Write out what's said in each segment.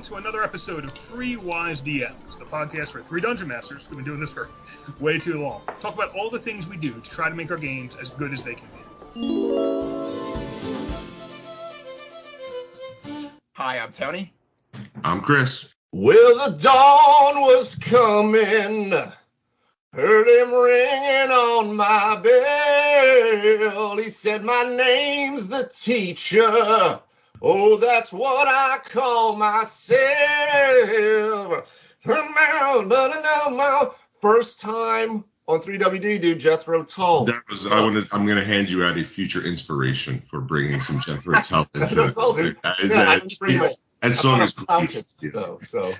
welcome to another episode of Three Wise DMs, the podcast for three dungeon masters who've been doing this for way too long. Talk about all the things we do to try to make our games as good as they can be. Hi, I'm Tony. I'm Chris. Well, the dawn was coming, heard him ringing on my bell. He said, my name's the teacher. Oh, that's what I call myself. First time on 3WD, dude, Jethro Tull. That was I'm going to hand you out a future inspiration for bringing some Jethro Tull into this. That song is great.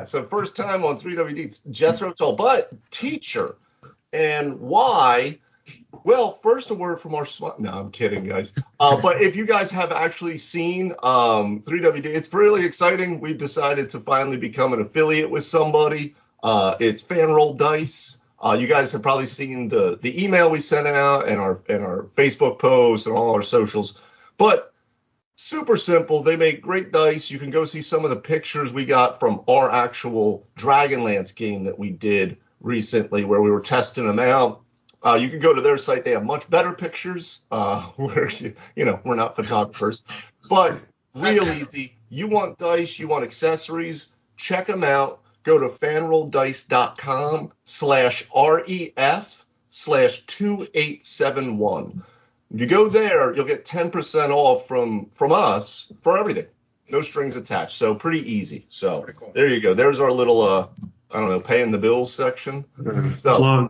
So first time on 3WD, Jethro Tull, but teacher. And why? Well, first a word from our no, I'm kidding, guys. But if you guys have actually seen 3WD, it's really exciting. We've decided to finally become an affiliate with somebody. It's Fan Roll Dice. You guys have probably seen the email we sent out and our Facebook posts and all our socials. But super simple. They make great dice. You can go see some of the pictures we got from our actual Dragonlance game that we did recently, where we were testing them out. You can go to their site. They have much better pictures. We're not photographers, but real easy. You want dice, you want accessories, check them out. Go to fanrolldice.com/ref/2871. If you go there, you'll get 10% off from us for everything. No strings attached. So pretty easy. So cool. There you go. There's our little, paying the bills section. So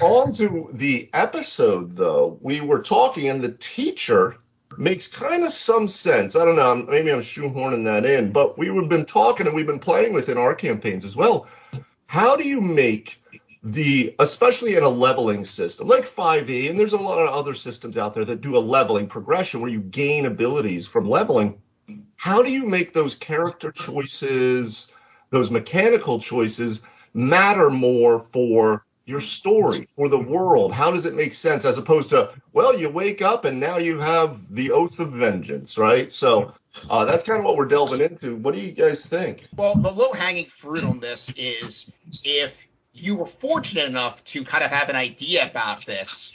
on to the episode, though. We were talking, and the teacher makes kind of some sense. I don't know. Maybe I'm shoehorning that in. But we've been talking, and we've been playing with in our campaigns as well. How do you make especially in a leveling system like 5e, and there's a lot of other systems out there that do a leveling progression where you gain abilities from leveling. How do you make those character choices, those mechanical choices matter more for your story or the world? How does it make sense as opposed to, well, you wake up and now you have the Oath of Vengeance, right? So that's kind of what we're delving into. What do you guys think? Well, the low-hanging fruit on this is if you were fortunate enough to kind of have an idea about this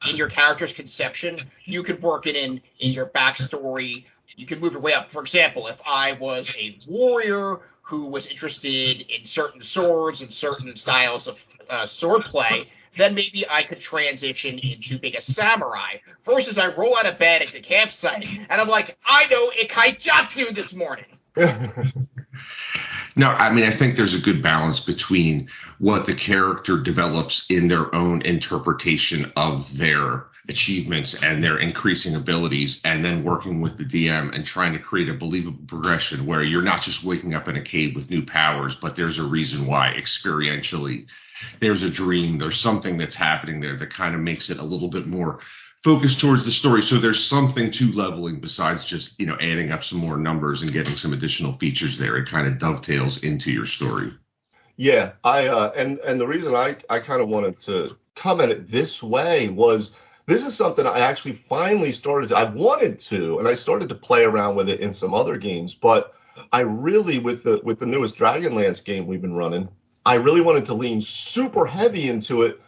in your character's conception, you could work it in your backstory. You can move your way up. For example, if I was a warrior who was interested in certain swords and certain styles of sword play, then maybe I could transition into being a samurai. Versus I roll out of bed at the campsite, and I'm like, I know Ikaijutsu this morning. No, I mean, I think there's a good balance between what the character develops in their own interpretation of their achievements and their increasing abilities, and then working with the DM and trying to create a believable progression where you're not just waking up in a cave with new powers, but there's a reason why experientially. There's a dream, there's something that's happening there that kind of makes it a little bit more focused towards the story. So there's something to leveling besides just, adding up some more numbers and getting some additional features there. It kind of dovetails into your story. Yeah, and the reason I kind of wanted to come at it this way was this is something I actually finally I wanted to, and I started to play around with it in some other games, but I really, with the newest Dragonlance game we've been running, I really wanted to lean super heavy into it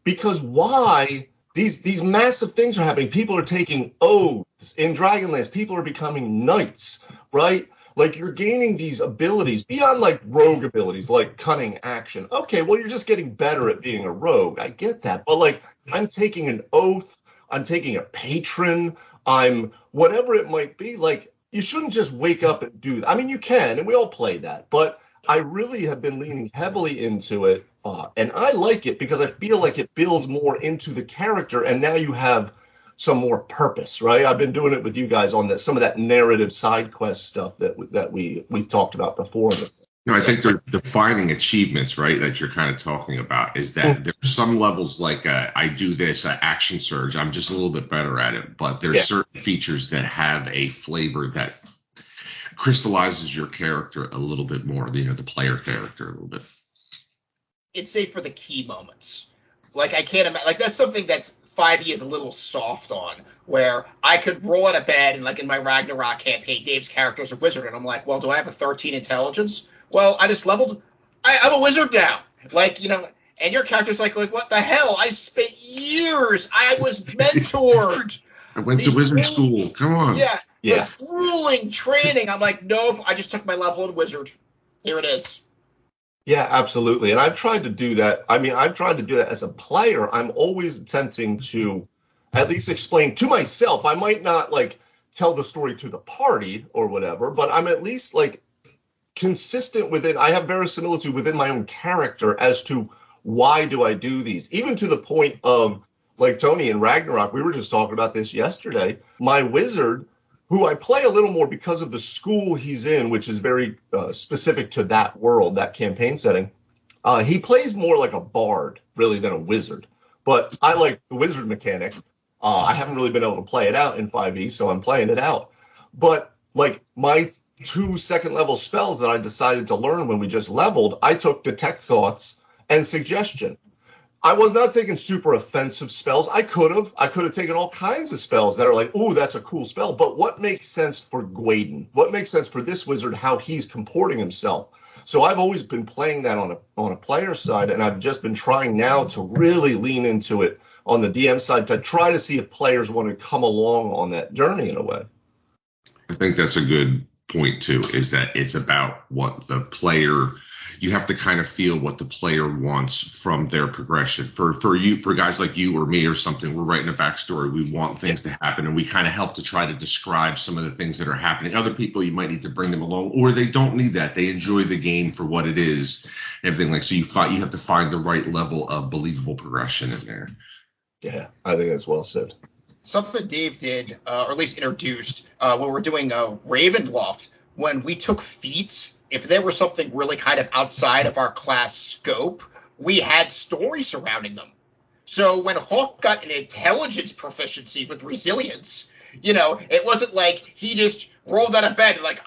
because why? These massive things are happening. People are taking oaths in Dragonlance. People are becoming knights, right? Like you're gaining these abilities beyond like rogue abilities, like cunning action. Okay, well, you're just getting better at being a rogue. I get that. But like I'm taking an oath. I'm taking a patron. I'm whatever it might be. Like you shouldn't just wake up and do that. I mean, you can, and we all play that. But I really have been leaning heavily into it. And I like it because I feel like it builds more into the character, and now you have some more purpose, right? I've been doing it with you guys on some of that narrative side quest stuff that we've talked about before. I think there's defining achievements, right, that you're kind of talking about, is that there's some levels like I do this action surge. I'm just a little bit better at it, but there's certain features that have a flavor that crystallizes your character a little bit more, the player character a little bit. It's safe for the key moments. Like I can't imagine, like that's something that's 5e is a little soft on, where I could roll out of bed and like in my Ragnarök campaign, Dave's character is a wizard, and I'm like, well, do I have a 13 intelligence? Well, I just leveled. I'm a wizard now. Like, and your character's like, what the hell? I spent years. I was mentored. I went to wizard school. Come on. Yeah. Like, grueling training. I'm like, nope. I just took my level in wizard. Here it is. Yeah, absolutely. And I've tried to do that. I mean, I've tried to do that as a player. I'm always attempting to at least explain to myself. I might not like tell the story to the party or whatever, but I'm at least like consistent within. I have verisimilitude within my own character as to why do I do these, even to the point of like Tony and Ragnarök. We were just talking about this yesterday. My wizard, who I play a little more because of the school he's in, which is very specific to that world, that campaign setting. He plays more like a bard, really, than a wizard. But I like the wizard mechanic. I haven't really been able to play it out in 5e, so I'm playing it out. But like my 2 second-level spells that I decided to learn when we just leveled, I took Detect Thoughts and Suggestion. I was not taking super offensive spells. I could have taken all kinds of spells that are like, ooh, that's a cool spell. But what makes sense for Gwaden? What makes sense for this wizard, how he's comporting himself? So I've always been playing that on a player side, and I've just been trying now to really lean into it on the DM side to try to see if players want to come along on that journey in a way. I think that's a good point, too, is that it's about what the player – you have to kind of feel what the player wants from their progression. For guys like you or me or something, we're writing a backstory. We want things to happen, and we kind of help to try to describe some of the things that are happening. Other people, you might need to bring them along, or they don't need that. They enjoy the game for what it is, everything like so. You have to find the right level of believable progression in there. Yeah, I think that's well said. Something Dave did, or at least introduced, when we're doing Ravenloft, when we took feats. If there was something really kind of outside of our class scope, we had story surrounding them. So when Hawk got an intelligence proficiency with resilience, it wasn't like he just rolled out of bed and like,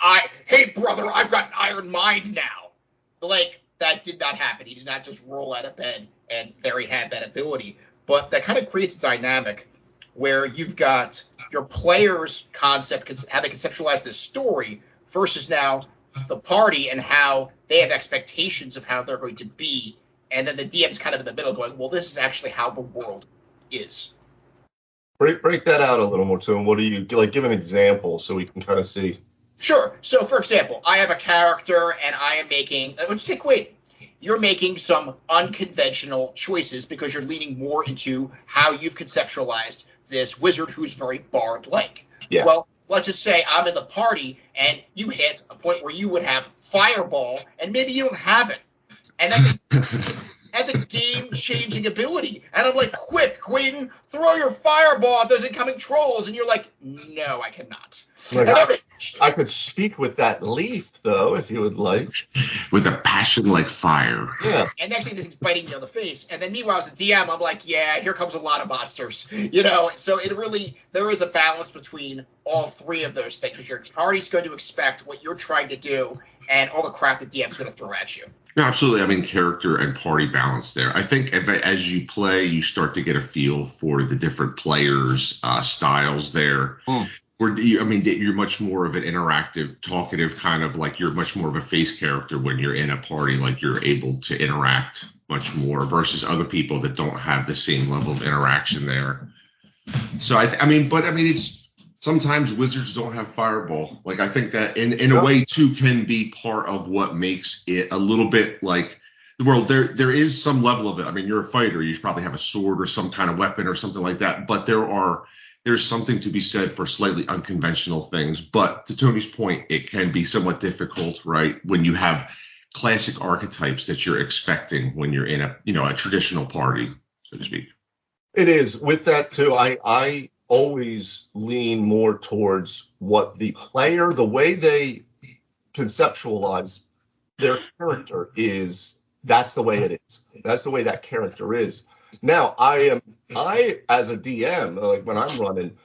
hey, brother, I've got an iron mind now. Like, that did not happen. He did not just roll out of bed and there he had that ability. But that kind of creates a dynamic where you've got your player's concept, how they conceptualize the story versus now the party and how they have expectations of how they're going to be, and then the DM's kind of in the middle going, well, this is actually how the world is. Break that out a little more, too. And what do you like? Give an example so we can kind of see. Sure. So, for example, I have a character, and I am making. Let's take wait. You're making some unconventional choices because you're leaning more into how you've conceptualized this wizard who's very bard-like. Yeah. Well, let's just say I'm in the party and you hit a point where you would have fireball and maybe you don't have it. And that's a game-changing ability. And I'm like, quick, Queen, throw your fireball at those incoming trolls. And you're like, no, I cannot. I could speak with that leaf, though, if you would like. With a passion like fire. Yeah. And next thing is biting me on the face. And then meanwhile, as a DM, I'm like, yeah, here comes a lot of monsters. So there is a balance between all three of those things. Your party's going to expect what you're trying to do and all the crap the DM's going to throw at you. No, absolutely. I mean, character and party balance there. I think as you play, you start to get a feel for the different players' styles there. You're much more of an interactive, talkative kind of like you're much more of a face character when you're in a party, like you're able to interact much more versus other people that don't have the same level of interaction there. So, it's sometimes wizards don't have fireball. Like, I think that in a way, too, can be part of what makes it a little bit like the world. There is some level of it. I mean, you're a fighter. You probably have a sword or some kind of weapon or something like that. But there's something to be said for slightly unconventional things. But to Tony's point, it can be somewhat difficult, right, when you have classic archetypes that you're expecting when you're in a traditional party, so to speak. It is. With that, too, I always lean more towards what the player, the way they conceptualize their character is, that's the way it is. That's the way that character is. Now, I as a DM, like when I'm running,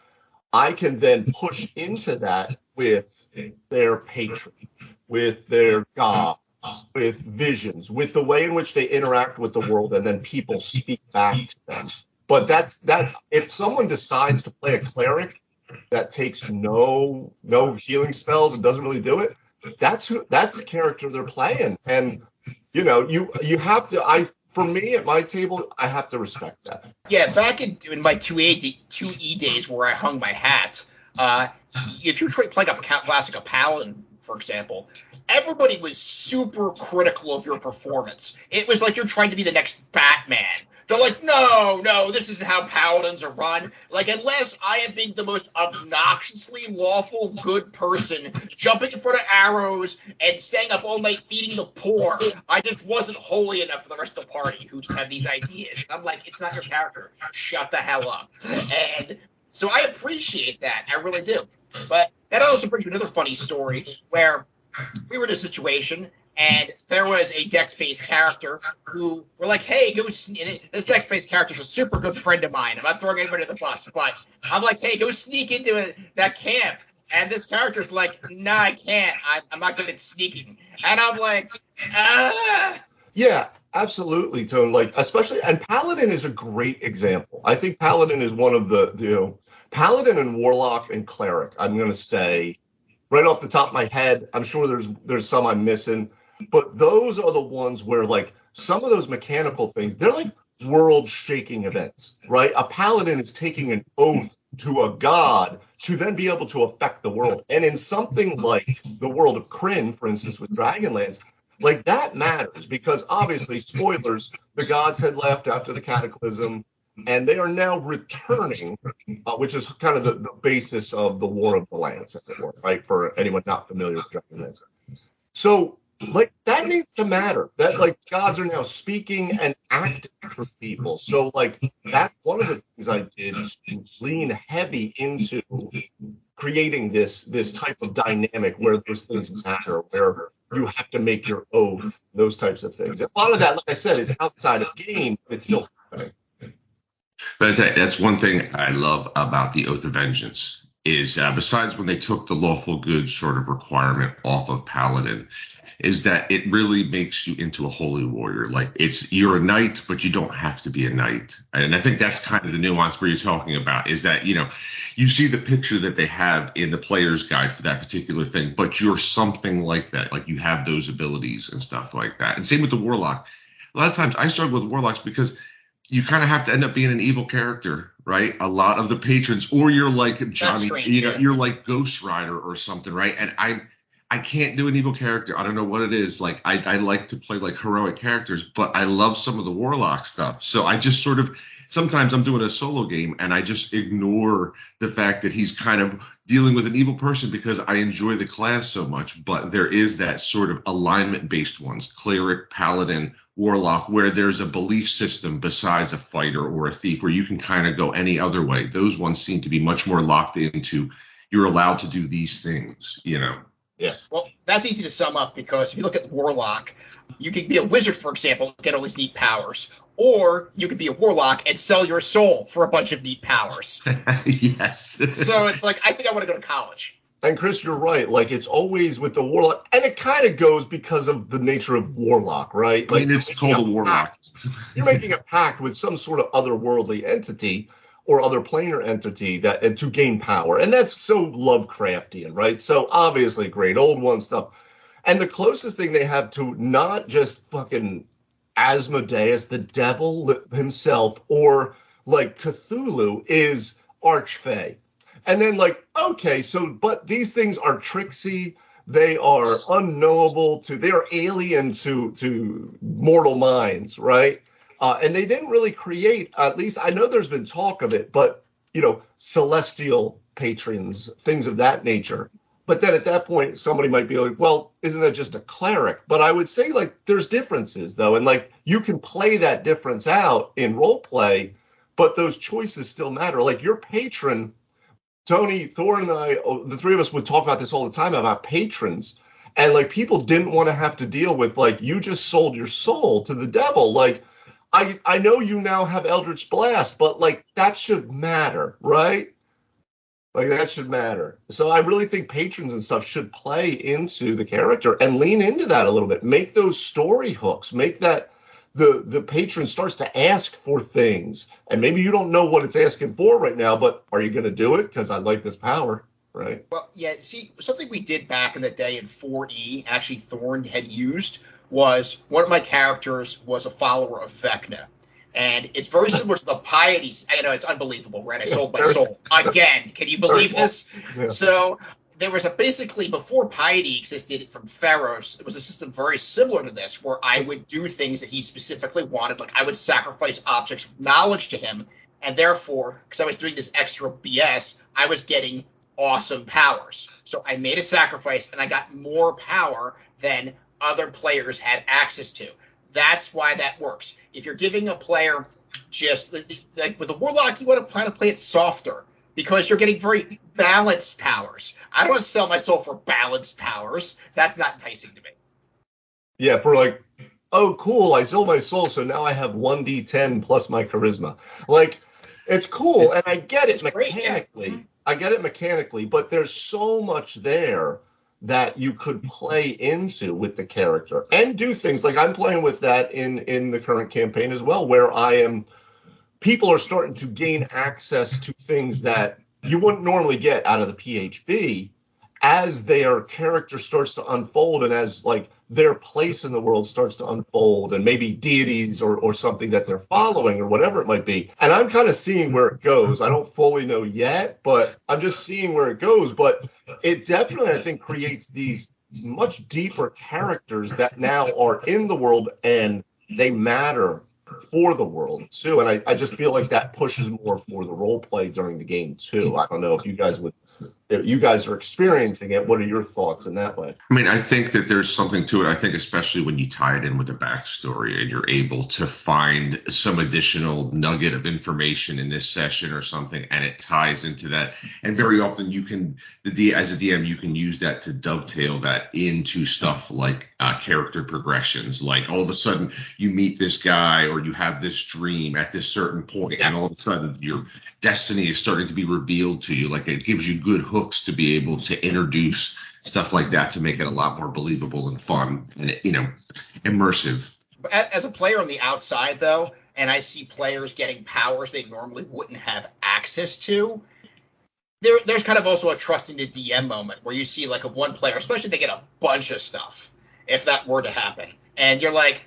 I can then push into that with their patron, with their god, with visions, with the way in which they interact with the world, and then people speak back to them. But that's if someone decides to play a cleric that takes no healing spells and doesn't really do it, that's the character they're playing. And you have to. For me at my table, I have to respect that. Yeah, back in my 2E days where I hung my hat, if you're playing a class like a Paladin, for example, everybody was super critical of your performance. It was like you're trying to be the next Batman. They're like, no, this isn't how Paladins are run. Like, unless I am being the most obnoxiously lawful good person, jumping in front of arrows and staying up all night feeding the poor, I just wasn't holy enough for the rest of the party who just had these ideas. And I'm like, it's not your character. Shut the hell up. And so I appreciate that. I really do. But that also brings me another funny story where we were in a situation and there was a dex-based character who were like, hey, this dex-based character is a super good friend of mine. I'm not throwing anybody to the bus, but I'm like, hey, go sneak into that camp. And this character's like, nah, I can't. I'm not good at sneaking. And I'm like, ah. Yeah, absolutely, Tone. Like, especially, and Paladin is a great example. I think Paladin is one of the Paladin and Warlock and Cleric, I'm going to say, right off the top of my head, I'm sure there's some I'm missing, but those are the ones where, like, some of those mechanical things, they're like world-shaking events, right? A Paladin is taking an oath to a god to then be able to affect the world. And in something like the world of Kryn, for instance, with Dragonlance, like, that matters because, obviously, spoilers, the gods had left after the Cataclysm, and they are now returning, which is kind of the basis of the War of the Lands, as it were, right, for anyone not familiar with Dragonlance. So, like, that needs to matter. That, like, gods are now speaking and acting for people. So, like, that's one of the things I did is to lean heavy into creating this type of dynamic where those things matter, where you have to make your oath, those types of things. And a lot of that, like I said, is outside of game, but it's still happening. But that's one thing I love about the Oath of Vengeance is besides when they took the lawful good sort of requirement off of Paladin, is that it really makes you into a holy warrior. Like, you're a knight, but you don't have to be a knight. And I think that's kind of the nuance where you're talking about is that, you see the picture that they have in the player's guide for that particular thing, but you're something like that. Like, you have those abilities and stuff like that. And same with the Warlock. A lot of times I struggle with Warlocks because you kind of have to end up being an evil character, right? A lot of the patrons, or you're like Johnny, you're like Ghost Rider or something, right? And I can't do an evil character. I don't know what it is. Like, I like to play like heroic characters, but I love some of the Warlock stuff. So I just sort of, sometimes I'm doing a solo game and I just ignore the fact that he's kind of dealing with an evil person because I enjoy the class so much. But there is that sort of alignment-based ones, Cleric, Paladin, Warlock, where there's a belief system besides a fighter or a thief where you can kind of go any other way. Those ones seem to be much more locked into you're allowed to do these things, Yeah. Well, that's easy to sum up because if you look at Warlock, you could be a wizard, for example, and get all these neat powers. Or you could be a Warlock and sell your soul for a bunch of neat powers. Yes. So it's like, I think I want to go to college. And Chris, you're right. Like, it's always with the Warlock, and it kind of goes because of the nature of Warlock, right? Like, it's called a Warlock. You're making a pact with some sort of otherworldly entity or other planar entity and to gain power, and that's so Lovecraftian, right? So obviously, great old one stuff. And the closest thing they have to not just fucking Asmodeus, the devil himself, or like Cthulhu, is Archfey. And then, like, okay, so, but these things are tricksy. They are unknowable they are alien to mortal minds, right? And they didn't really create, at least I know there's been talk of it, but, celestial patrons, things of that nature. But then at that point, somebody might be like, well, isn't that just a cleric? But I would say, like, there's differences, though. And, like, you can play that difference out in role play, but those choices still matter. Like, your patron, Tony, Thor, and I, the three of us would talk about this all the time about patrons. And, like, people didn't want to have to deal with, like, you just sold your soul to the devil. Like, I know you now have Eldritch Blast, but, like, that should matter, right? Like, that should matter. So I really think patrons and stuff should play into the character and lean into that a little bit. Make those story hooks. Make that the patron starts to ask for things, and maybe you don't know what it's asking for right now, but are you going to do it? Because I like this power, right? Well, yeah, see, something we did back in the day in 4E, actually Thorn had used, was one of my characters was a follower of Vecna. And it's very similar to the piety. I know, it's unbelievable, right? I sold my soul. Again, can you believe this? Yeah. So there was basically, before piety existed from Pharaohs, it was a system very similar to this, where I would do things that he specifically wanted. Like I would sacrifice objects of knowledge to him, and therefore, because I was doing this extra BS, I was getting awesome powers. So I made a sacrifice, and I got more power than other players had access to. That's why that works. If you're giving a player just like with the Warlock, you want to kind of play it softer because you're getting very balanced powers. I don't want to sell my soul for balanced powers. That's not enticing to me. Yeah, for like, oh, cool, I sold my soul, so now I have 1d10 plus my charisma. Like, it's cool, and I get it mechanically. Yeah. I get it mechanically, but there's so much there that you could play into with the character and do things like I'm playing with that in the current campaign as well, where people are starting to gain access to things that you wouldn't normally get out of the PHB as their character starts to unfold and as like their place in the world starts to unfold, and maybe deities or something that they're following or whatever it might be. And I'm kind of seeing where it goes. I don't fully know yet, but I'm just seeing where it goes. But it definitely, I think, creates these much deeper characters that now are in the world and they matter for the world too. And I just feel like that pushes more for the role play during the game too. I don't know if you guys are experiencing it. What are your thoughts in that way? I mean, I think that there's something to it. I think especially when you tie it in with a backstory and you're able to find some additional nugget of information in this session or something, and it ties into that. And very often you can, as a DM, you can use that to dovetail that into stuff like character progressions. Like all of a sudden you meet this guy or you have this dream at this certain point, and all of a sudden your destiny is starting to be revealed to you. Like it gives you good hooks to be able to introduce stuff like that to make it a lot more believable and fun and, immersive. As a player on the outside, though, and I see players getting powers they normally wouldn't have access to, there's kind of also a trusting the DM moment where you see like a one player, especially if they get a bunch of stuff, if that were to happen, and you're like,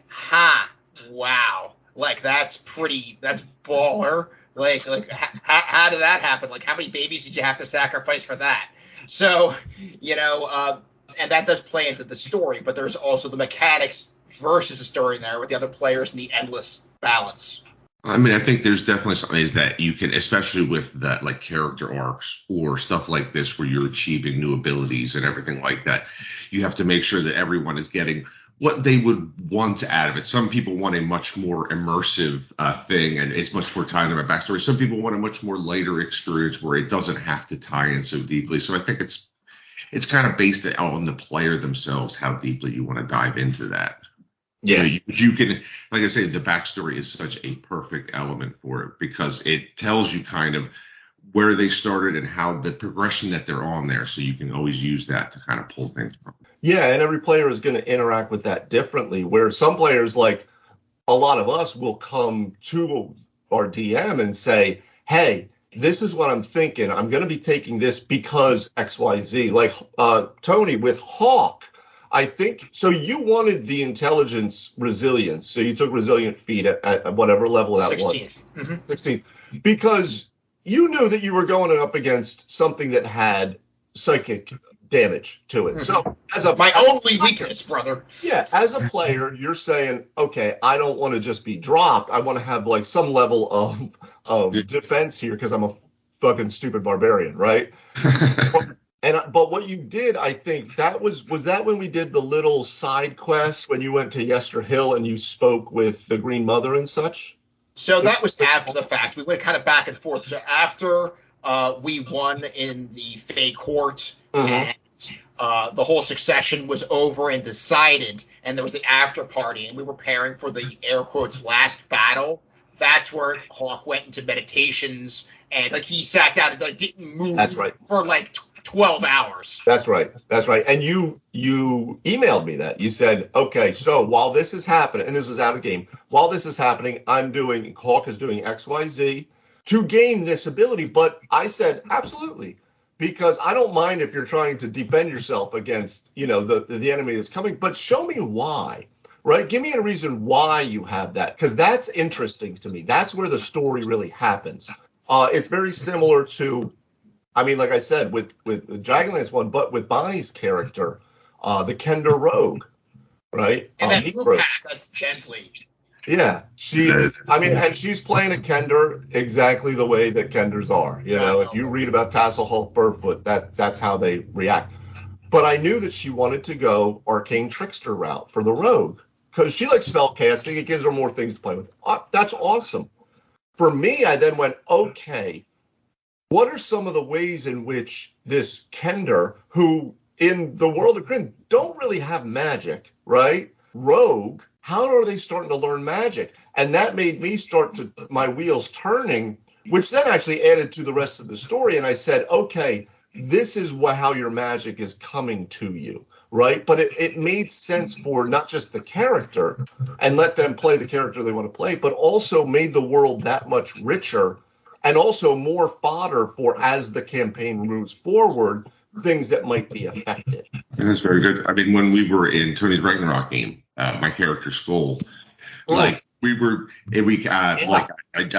wow, like that's baller. Like how did that happen? Like how many babies did you have to sacrifice for that? So, and that does play into the story, but there's also the mechanics versus the story there with the other players and the endless balance. I mean, I think there's definitely some ways that you can, especially with that, like character arcs or stuff like this where you're achieving new abilities and everything like that. You have to make sure that everyone is getting what they would want out of it. Some people want a much more immersive thing, and it's much more tied to my backstory. Some people want a much more lighter experience where it doesn't have to tie in so deeply. So I think it's kind of based on the player themselves, how deeply you want to dive into that. Yeah, you can, like I say, the backstory is such a perfect element for it because it tells you kind of where they started and how the progression that they're on there. So you can always use that to kind of pull things from. Yeah, and every player is going to interact with that differently, where some players, like a lot of us, will come to our DM and say, hey, this is what I'm thinking. I'm going to be taking this because XYZ. Like Tony with Hawk, I think. So you wanted the intelligence resilience. So you took resilient feat at whatever level that 16th. was. 16th. Because you knew that you were going up against something that had psychic damage to it. So my only weakness, brother. Yeah, as a player, you're saying, okay, I don't want to just be dropped. I want to have like some level of defense here because I'm a fucking stupid barbarian, right? But what you did, I think, was that when we did the little side quest when you went to Yester Hill and you spoke with the Green Mother and such? So that was after the fact. We went kind of back and forth. So after we won in the Fey Court, and the whole succession was over and decided, and there was the after party, and we were preparing for the air quotes last battle. That's where Hawk went into meditations, and like he sat down and like didn't move That's right. for like 12 hours. That's right. And you emailed me that. You said, okay, so while this is happening, and this was out of game, while this is happening, Hawk is doing XYZ to gain this ability. But I said, absolutely, because I don't mind if you're trying to defend yourself against, the enemy that's coming, but show me why, right? Give me a reason why you have that, because that's interesting to me. That's where the story really happens. It's very similar to, like I said, with Dragonlance one, but with Bonnie's character, the Kender Rogue, right? And then Lucas, that's deadly. Yeah, and she's playing a Kender exactly the way that Kenders are. If you read about Tasselhoff Burfoot, that's how they react. But I knew that she wanted to go Arcane Trickster route for the Rogue because she likes spell casting. It gives her more things to play with. That's awesome. For me, I then went, okay, what are some of the ways in which this Kender, who in the world of Kryn don't really have magic, right? Rogue, how are they starting to learn magic? And that made me my wheels turning, which then actually added to the rest of the story. And I said, okay, this is how your magic is coming to you, right? But it made sense for not just the character and let them play the character they want to play, but also made the world that much richer and also more fodder for, as the campaign moves forward, things that might be affected. And that's very good. When we were in Tony's Ragnarok game, my character Skull, I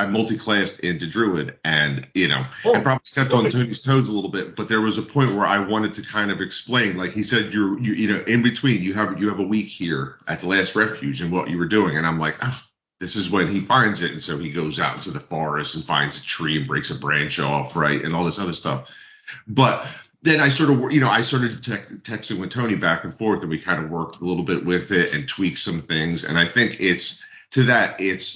multi-classed into Druid, and I probably stepped on Tony's toes a little bit, but there was a point where I wanted to kind of explain, like he said, you in between, you have a week here at the last refuge and what you were doing, and I'm like, this is when he finds it, and so he goes out into the forest and finds a tree and breaks a branch off, right, and all this other stuff. But then I started texting with Tony back and forth, and we kind of worked a little bit with it and tweaked some things. And I think it's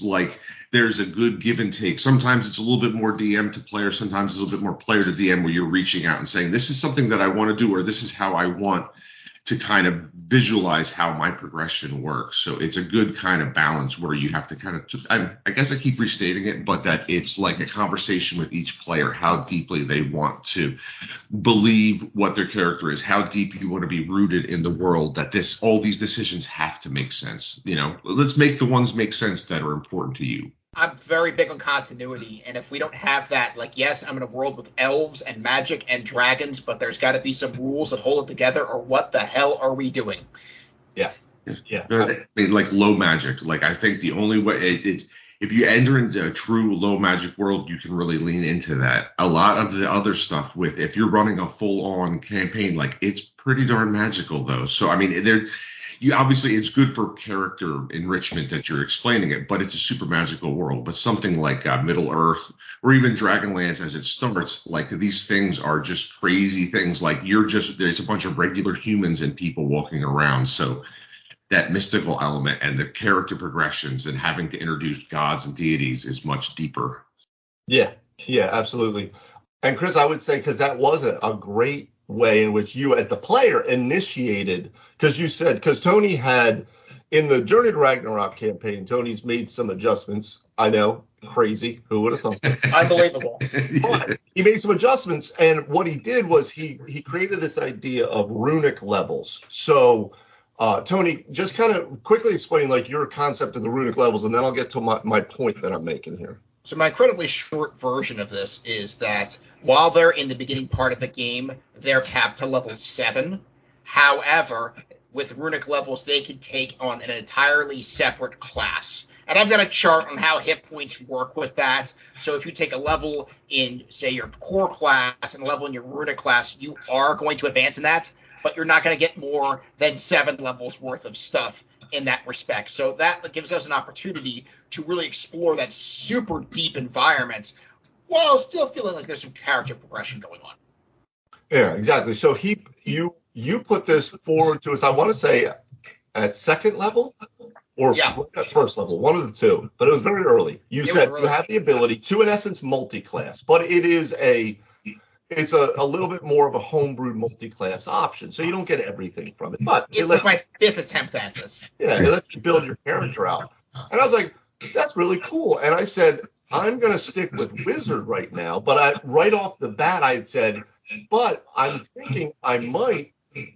like there's a good give and take. Sometimes it's a little bit more DM to player, sometimes it's a little bit more player to DM, where you're reaching out and saying, this is something that I want to do, or this is how I want to kind of visualize how my progression works. So it's a good kind of balance where you have to kind of, I guess I keep restating it, but that it's like a conversation with each player, how deeply they want to believe what their character is, how deep you want to be rooted in the world, that all these decisions have to make sense. Let's make the ones make sense that are important to you. I'm very big on continuity, and if we don't have that, like, yes, I'm in a world with elves and magic and dragons, but there's got to be some rules that hold it together, or what the hell are we doing? Yeah. Like low magic. Like, I think the only way it's if you enter into a true low magic world, you can really lean into that. A lot of the other stuff if you're running a full-on campaign, like, it's pretty darn magical, though. So, obviously it's good for character enrichment that you're explaining it, but it's a super magical world. But something like Middle Earth or even Dragonlance as it starts, like, these things are just crazy things. Like, there's a bunch of regular humans and people walking around. So that mystical element and the character progressions and having to introduce gods and deities is much deeper. Yeah, absolutely. And Chris, I would say, because that was a great way in which you as the player initiated, because Tony had, in the Journey to Ragnarok campaign, Tony's made some adjustments. I know, crazy, who would have thought? Unbelievable. But he made some adjustments, and what he did was he created this idea of runic levels. So Tony, just kind of quickly explain, like, your concept of the runic levels, and then I'll get to my point that I'm making here. So my incredibly short version of this is that while they're in the beginning part of the game, they're capped to level 7. However, with runic levels, they can take on an entirely separate class. And I've got a chart on how hit points work with that. So if you take a level in, say, your core class and a level in your runic class, you are going to advance in that, but you're not going to get more than 7 levels worth of stuff in that respect. So that gives us an opportunity to really explore that super deep environment while still feeling like there's some character progression going on. Yeah, exactly. So you put this forward to us, I want to say, at second level or at first level, one of the two, but it was very early. You said you have the ability to, in essence, multi-class, but it's a little bit more of a homebrewed multi-class option, so you don't get everything from it. But it's like my 5th attempt at this. Yeah, it lets you build your character out. And I was like, that's really cool. And I said, I'm going to stick with wizard right now. But right off the bat, I had said, but I'm thinking I might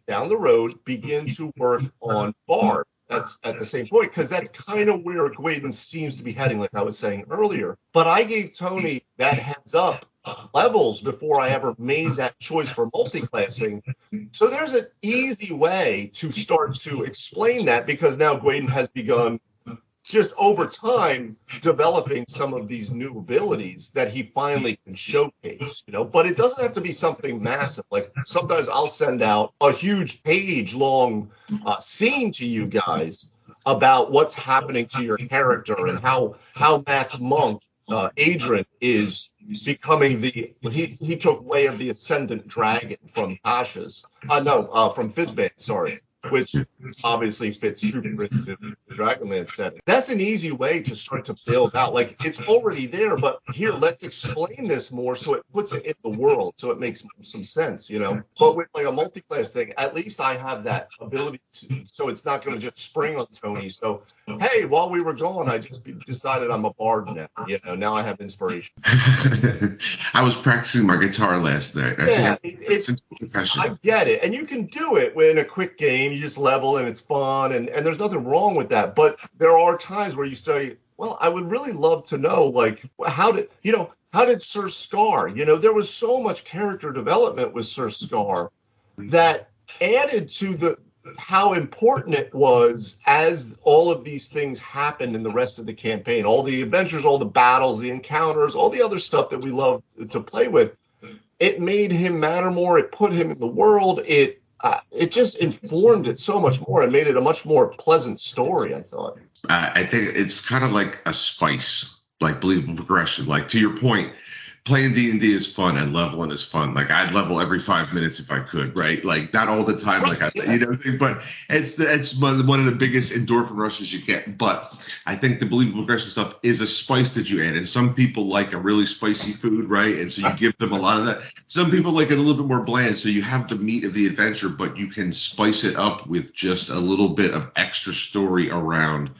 down the road begin to work on bard. That's at the same point, because that's kind of where Gwaden seems to be heading, like I was saying earlier. But I gave Tony that heads up levels before I ever made that choice for multiclassing. So there's an easy way to start to explain that, because now Gwaden has begun just over time developing some of these new abilities that he finally can showcase, but it doesn't have to be something massive. Like sometimes I'll send out a huge page long scene to you guys about what's happening to your character and how Matt's monk, Adrian, is becoming he took Way of the Ascendant Dragon from Tasha's, from Fizban, sorry, which obviously fits super into the Dragonlance setting. That's an easy way to start to build out. Like, it's already there, but here, let's explain this more so it puts it in the world, so it makes some sense, But with like a multi-class thing, at least I have that ability so it's not going to just spring on Tony. So, hey, while we were gone, I just decided I'm a bard now. Now I have inspiration. I was practicing my guitar last night. I get it. And you can do it in a quick game. You just level and it's fun, and there's nothing wrong with that. But there are times where you say, well, I would really love to know, like, how did Sir Scar, there was so much character development with Sir Scar that added to how important it was as all of these things happened in the rest of the campaign, all the adventures, all the battles, the encounters, all the other stuff that we love to play with. It made him matter more. It put him in the world. It just informed it so much more and made it a much more pleasant story, I thought. I think it's kind of like a spice, like believable progression. Like, to your point, playing D&D is fun and leveling is fun. Like, I'd level every 5 minutes if I could, right? Like, not all the time, but it's one of the biggest endorphin rushes you get. But I think the believable progression stuff is a spice that you add. And some people like a really spicy food, right? And so you give them a lot of that. Some people like it a little bit more bland. So you have the meat of the adventure, but you can spice it up with just a little bit of extra story around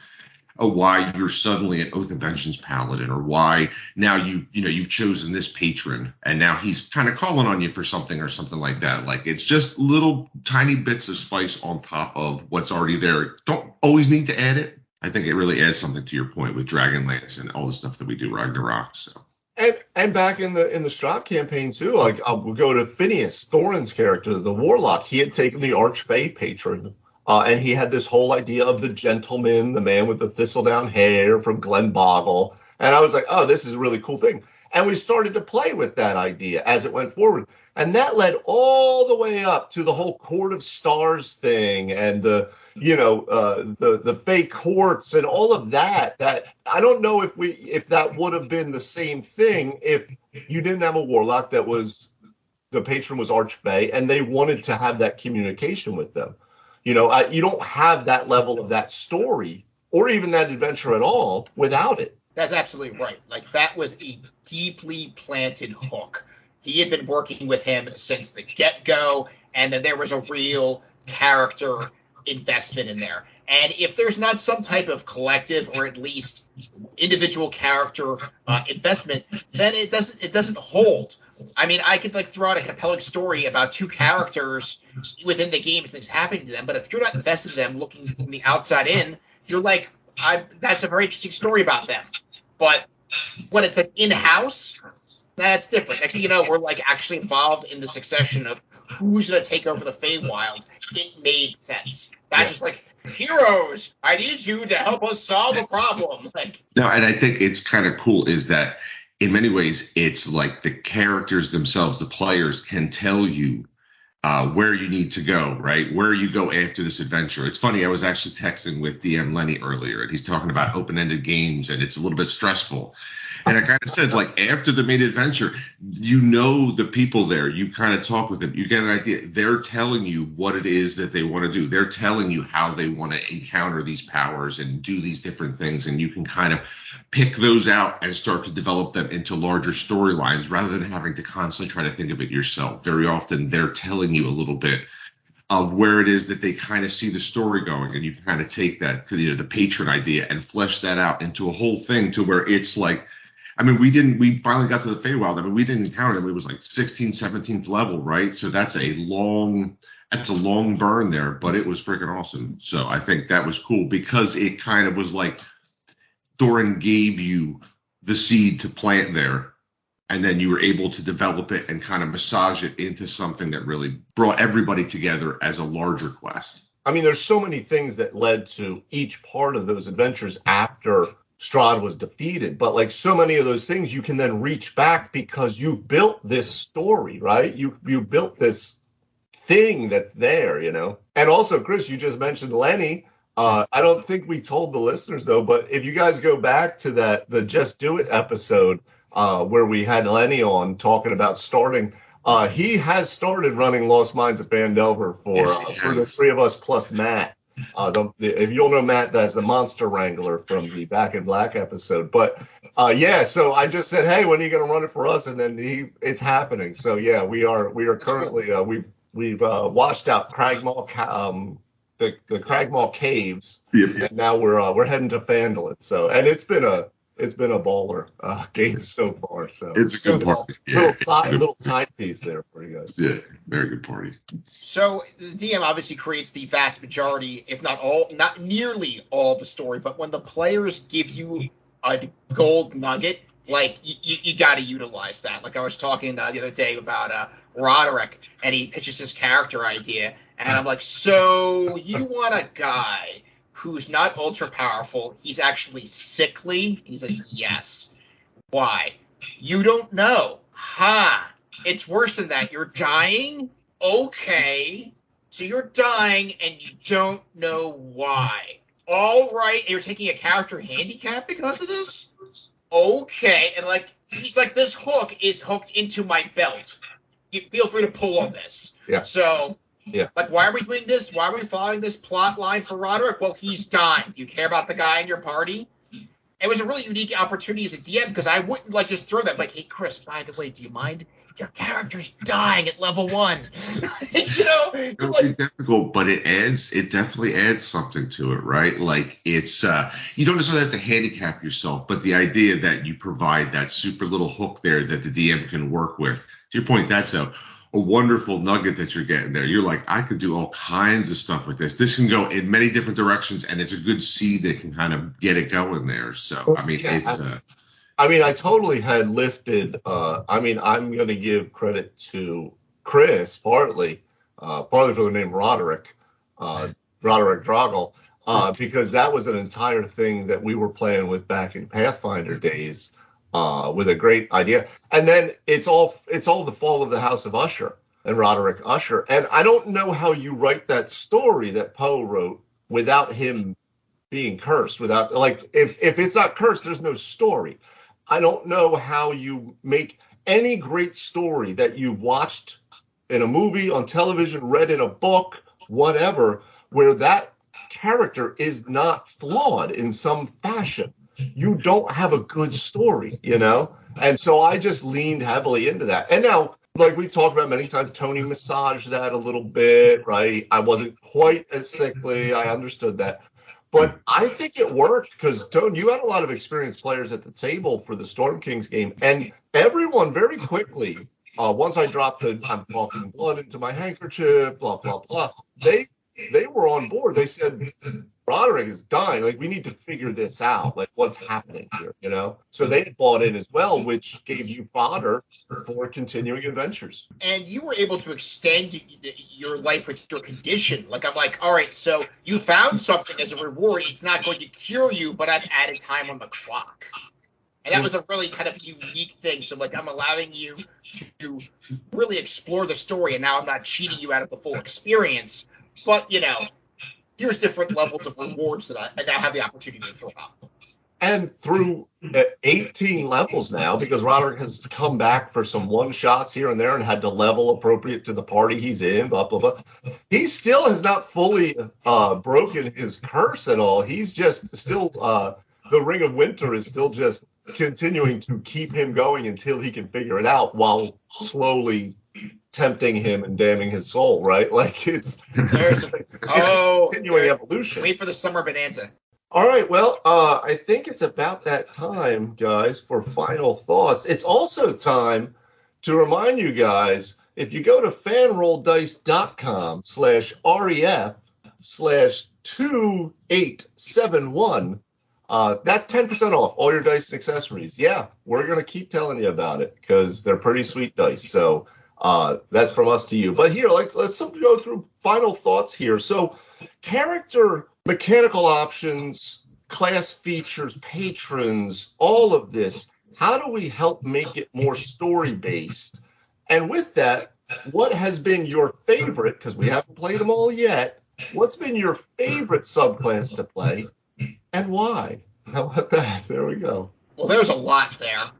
why you're suddenly an Oath of Vengeance paladin, or why now you've chosen this patron and now he's kind of calling on you for something or something like that. Like, it's just little tiny bits of spice on top of what's already there. Don't always need to add it. I think it really adds something to your point with Dragonlance and all the stuff that we do Ragnarök. So. And back in the Strahd campaign too, like we'll go to Phineas, Thorin's character, the Warlock. He had taken the Archfey patron. And he had this whole idea of the gentleman, the man with the thistledown hair from Glenboggle. And I was like, oh, this is a really cool thing. And we started to play with that idea as it went forward. And that led all the way up to the whole Court of Stars thing and the fake courts and all of that. That I don't know if that would have been the same thing if you didn't have a Warlock that was the patron was Archfey and they wanted to have that communication with them. You don't have that level of that story or even that adventure at all without it. That's absolutely right. Like, that was a deeply planted hook. He had been working with him since the get-go, and then there was a real character investment in there. And if there's not some type of collective or at least individual character investment, then it doesn't hold. I mean, I could throw out a compelling story about two characters within the game and things happening to them, but if you're not invested in them looking from the outside in, you're like, that's a very interesting story about them. But when it's in-house, that's different. Next thing you know, we're actually involved in the succession of who's going to take over the Feywild. It made sense. That's just heroes, I need you to help us solve a problem. No, and I think it's kind of cool is that in many ways, it's like the characters themselves, the players can tell you where you need to go, right? Where you go after this adventure. It's funny, I was actually texting with DM Lenny earlier, and he's talking about open-ended games, and it's a little bit stressful. And I kind of said, after the main adventure, the people there, you kind of talk with them, you get an idea. They're telling you what it is that they want to do. They're telling you how they want to encounter these powers and do these different things. And you can kind of pick those out and start to develop them into larger storylines rather than having to constantly try to think of it yourself. Very often they're telling you a little bit of where it is that they kind of see the story going, and you kind of take that, the patron idea and flesh that out into a whole thing to where it's I mean, we finally got to the Feywild. I mean, we didn't encounter him. It was like 16th, 17th level, right? So that's a long burn there, but it was freaking awesome. So I think that was cool because it kind of was like Thorin gave you the seed to plant there, and then you were able to develop it and kind of massage it into something that really brought everybody together as a larger quest. I mean, there's so many things that led to each part of those adventures after Strahd was defeated, but like so many of those things you can then reach back because you've built this story, right? You built this thing that's there, you know. And also, Chris, you just mentioned Lenny. I don't think we told the listeners though, but if you guys go back to the Just Do It episode where we had Lenny on talking about starting, he has started running Lost Mines of Phandelver for the three of us plus Matt. If you don't know Matt, that's the Monster Wrangler from the Back in Black episode. But yeah, so I just said, hey, when are you going to run it for us? And then it's happening. So yeah, we are currently we've washed out Cragmaw, the Cragmaw Caves, and now we're heading to Phandalin. So and it's been a baller game so far. So it's a good party. Little side piece there for you guys. Yeah, very good party. So the DM obviously creates the vast majority, if not all, not nearly all the story. But when the players give you a gold nugget, like you got to utilize that. Like I was talking the other day about Ragnarök, and he pitches his character idea, and I'm like, so you want a guy who's not ultra powerful, he's actually sickly? He's like, yes. Why? You don't know. Ha! It's worse than that. You're dying? Okay. So you're dying and you don't know why. All right. And you're taking a character handicap because of this? Okay. And like, he's like, this hook is hooked into my belt. You feel free to pull on this. Yeah. So... yeah. Like, why are we doing this? Why are we following this plot line for Ragnarök? Well, he's dying. Do you care about the guy in your party? It was a really unique opportunity as a DM because I wouldn't like just throw that. Like, hey, Chris, by the way, do you mind? Your character's dying at level 1. You know? It would be difficult, but it definitely adds something to it, right? Like it's you don't necessarily have to handicap yourself, but the idea that you provide that super little hook there that the DM can work with. To your point, that's a wonderful nugget that you're getting there. You're like, I could do all kinds of stuff with this. This can go in many different directions, and it's a good seed that can kind of get it going there. So, I mean, I totally had lifted. I'm going to give credit to Chris partly for the name Roderick Droggle, because that was an entire thing that we were playing with back in Pathfinder days. With a great idea, and then it's all the fall of the House of Usher and Roderick Usher, and I don't know how you write that story that Poe wrote without him being cursed. Without, like, if it's not cursed, there's no story. I don't know how you make any great story that you've watched in a movie, on television, read in a book, whatever, where that character is not flawed in some fashion. You don't have a good story, you know? And so I just leaned heavily into that. And now, like we've talked about many times, Tony massaged that a little bit, right? I wasn't quite as sickly. I understood that. But I think it worked because, Tony, you had a lot of experienced players at the table for the Storm Kings game. And everyone very quickly, once I dropped the I'm coughing blood into my handkerchief, blah, blah, blah, they were on board. They said, Roderick is dying. Like, we need to figure this out. Like, what's happening here, you know? So they bought in as well, which gave you fodder for continuing adventures. And you were able to extend your life with your condition. Like, I'm like, all right, so you found something as a reward. It's not going to cure you, but I've added time on the clock. And that was a really kind of unique thing. So, like, I'm allowing you to really explore the story, and now I'm not cheating you out of the full experience. But, you know, here's different levels of rewards that I now have the opportunity to throw out. And through 18 levels now, because Roderick has come back for some one-shots here and there and had to level appropriate to the party he's in, blah, blah, blah. He still has not fully broken his curse at all. He's just still, the Ring of Winter is still just continuing to keep him going until he can figure it out while slowly tempting him and damning his soul, right? Like, it's continuing evolution. Wait for the summer bonanza. All right, well, I think it's about that time, guys, for final thoughts. It's also time to remind you guys, if you go to fanrolldice.com/ref/2871, that's 10% off all your dice and accessories. Yeah, we're going to keep telling you about it because they're pretty sweet dice. So that's from us to you. But here, let's go through final thoughts here. So character mechanical options, class features, patrons, all of this. How do we help make it more story-based? And with that, what has been your favorite, because we haven't played them all yet, what's been your favorite subclass to play, and why? How about that? There we go. Well, there's a lot there.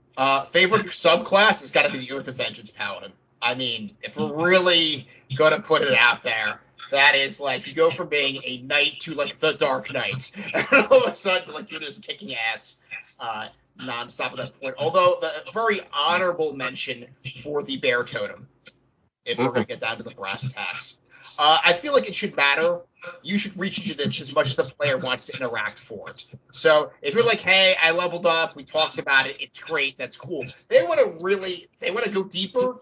Favorite subclass has got to be the Oath of Vengeance Paladin. I mean, if we're really going to put it out there, that is like you go from being a knight to like the Dark Knight, and all of a sudden like you're just kicking ass nonstop at that point. Although the very honorable mention for the Bear Totem, if we're going to get down to the brass tacks. I feel like it should matter. You should reach into this as much as the player wants to interact for it. So if you're like, hey, I leveled up, we talked about it, it's great, that's cool. If they want to go deeper,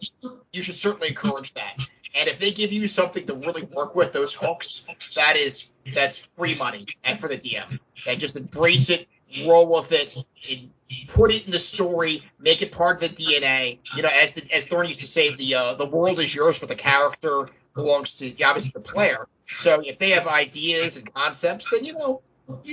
you should certainly encourage that. And if they give you something to really work with, those hooks, that's free money and for the DM. And just embrace it, roll with it, and put it in the story, make it part of the DNA. You know, as Thorne used to say, the world is yours, but the character belongs to obviously the player. So if they have ideas and concepts, then you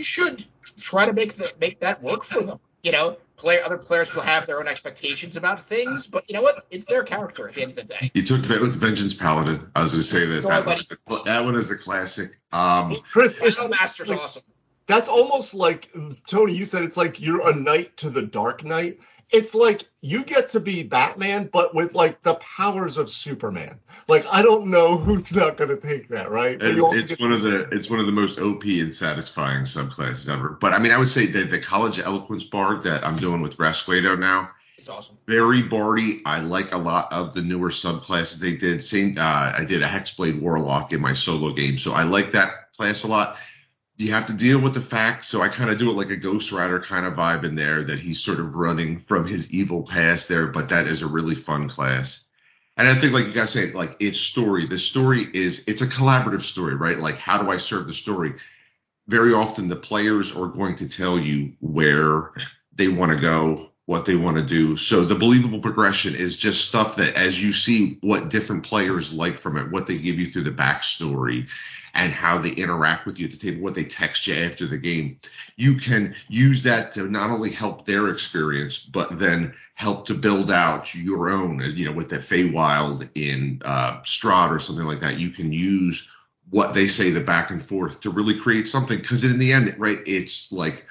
should try to make that work for them. You know, other players will have their own expectations about things, but you know what? It's their character at the end of the day. You took that with Vengeance Paladin. I was going to say that one is a classic. Chris, Master's awesome. That's almost like, Tony, you said it's like you're a knight to the Dark Knight. It's like you get to be Batman, but with like the powers of Superman. Like, I don't know who's not going to take that, right? It's one of the most OP and satisfying subclasses ever. But I mean, I would say that the College Eloquence Bard that I'm doing with Rasquedo now, it's awesome. Very bardy. I like a lot of the newer subclasses they did. I did a Hexblade Warlock in my solo game, so I like that class a lot. You have to deal with the fact, so I kind of do it like a Ghost Rider kind of vibe in there, that he's sort of running from his evil past there, but that is a really fun class. And I think, like you guys say, like, it's story. The story it's a collaborative story, right? Like, how do I serve the story? Very often the players are going to tell you where they want to go, what they want to do. So the believable progression is just stuff that as you see what different players like from it, what they give you through the backstory, and how they interact with you at the table, what they text you after the game. You can use that to not only help their experience, but then help to build out your own, with the Feywild in Strahd or something like that. You can use what they say, the back and forth, to really create something. Because in the end, right, it's like,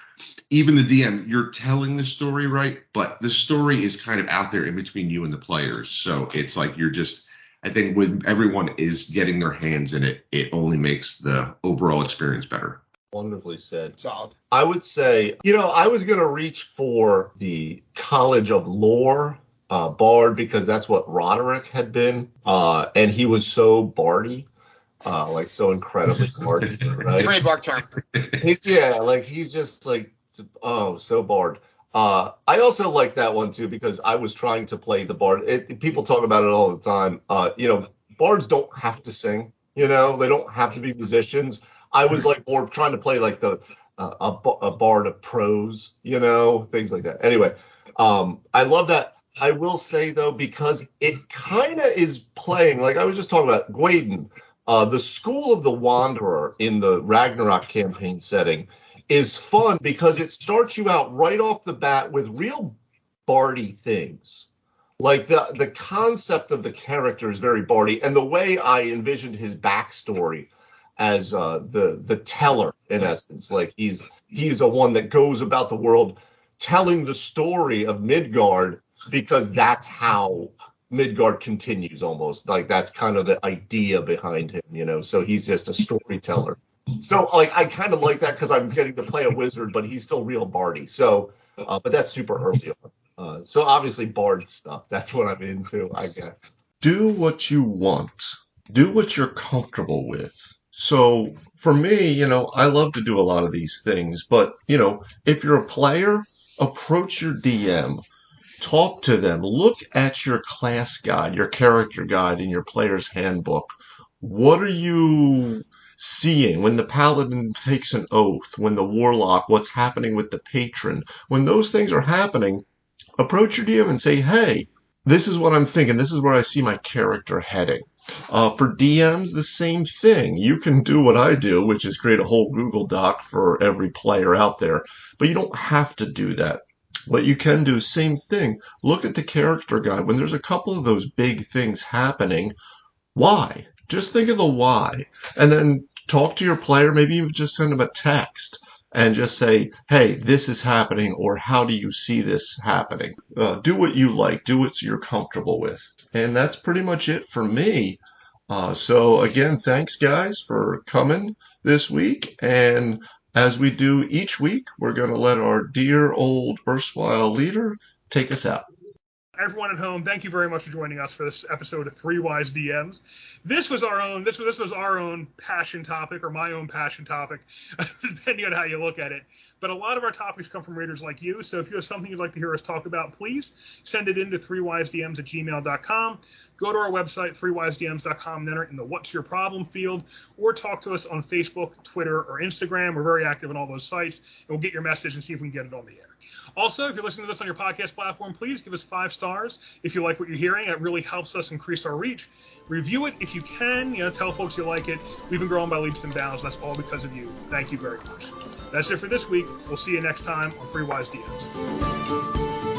even the DM, you're telling the story, right? But the story is kind of out there in between you and the players. So it's like I think when everyone is getting their hands in it, it only makes the overall experience better. Wonderfully said. Solid. I would say, I was going to reach for the College of Lore Bard because that's what Ragnarök had been. And he was so bardy, so incredibly bardy, right? Trademark term. He's just like, so bard. I also like that one too because I was trying to play the bard. People talk about it all the time. Bards don't have to sing. They don't have to be musicians. I was like more trying to play like a bard of prose, things like that. Anyway, I love that. I will say though, because it kind of is playing like I was just talking about Gwaden, the School of the Wanderer in the Ragnarök campaign setting is fun because it starts you out right off the bat with real bardy things. Like the concept of the character is very bardy, and the way I envisioned his backstory as the teller, in essence, like he's a one that goes about the world telling the story of Midgard because that's how Midgard continues almost. Like that's kind of the idea behind him, so he's just a storyteller. So, I kind of like that because I'm getting to play a wizard, but he's still real bardy. So, but that's super early on. So, obviously, bard stuff. That's what I'm into, I guess. Do what you want. Do what you're comfortable with. So for me, I love to do a lot of these things, but, if you're a player, approach your DM, talk to them, look at your class guide, your character guide, and your player's handbook. What are you seeing when the Paladin takes an oath, when the Warlock, what's happening with the Patron? When those things are happening, approach your DM and say, hey, this is what I'm thinking. This is where I see my character heading. For DMs, the same thing. You can do what I do, which is create a whole Google Doc for every player out there, but you don't have to do that. What you can do, same thing. Look at the character guide. When there's a couple of those big things happening, why? Just think of the why. And then talk to your player. Maybe you just send them a text and just say, hey, this is happening, or how do you see this happening? Do what you like. Do what you're comfortable with. And that's pretty much it for me. So again, thanks guys for coming this week. And as we do each week, we're going to let our dear old erstwhile leader take us out. Everyone at home, thank you very much for joining us for this episode of Three Wise DMs. This was our own passion topic, or my own passion topic, depending on how you look at it. But a lot of our topics come from readers like you, so if you have something you'd like to hear us talk about, please send it in to threewisedms@gmail.com. Go to our website, threewisedms.com, and enter it in the What's Your Problem field, or talk to us on Facebook, Twitter, or Instagram. We're very active on all those sites, and we'll get your message and see if we can get it on the air. Also, if you're listening to this on your podcast platform, please give us 5 stars if you like what you're hearing. That really helps us increase our reach. Review it if you can. Tell folks you like it. We've been growing by leaps and bounds. That's all because of you. Thank you very much. That's it for this week. We'll see you next time on Three Wise DMs.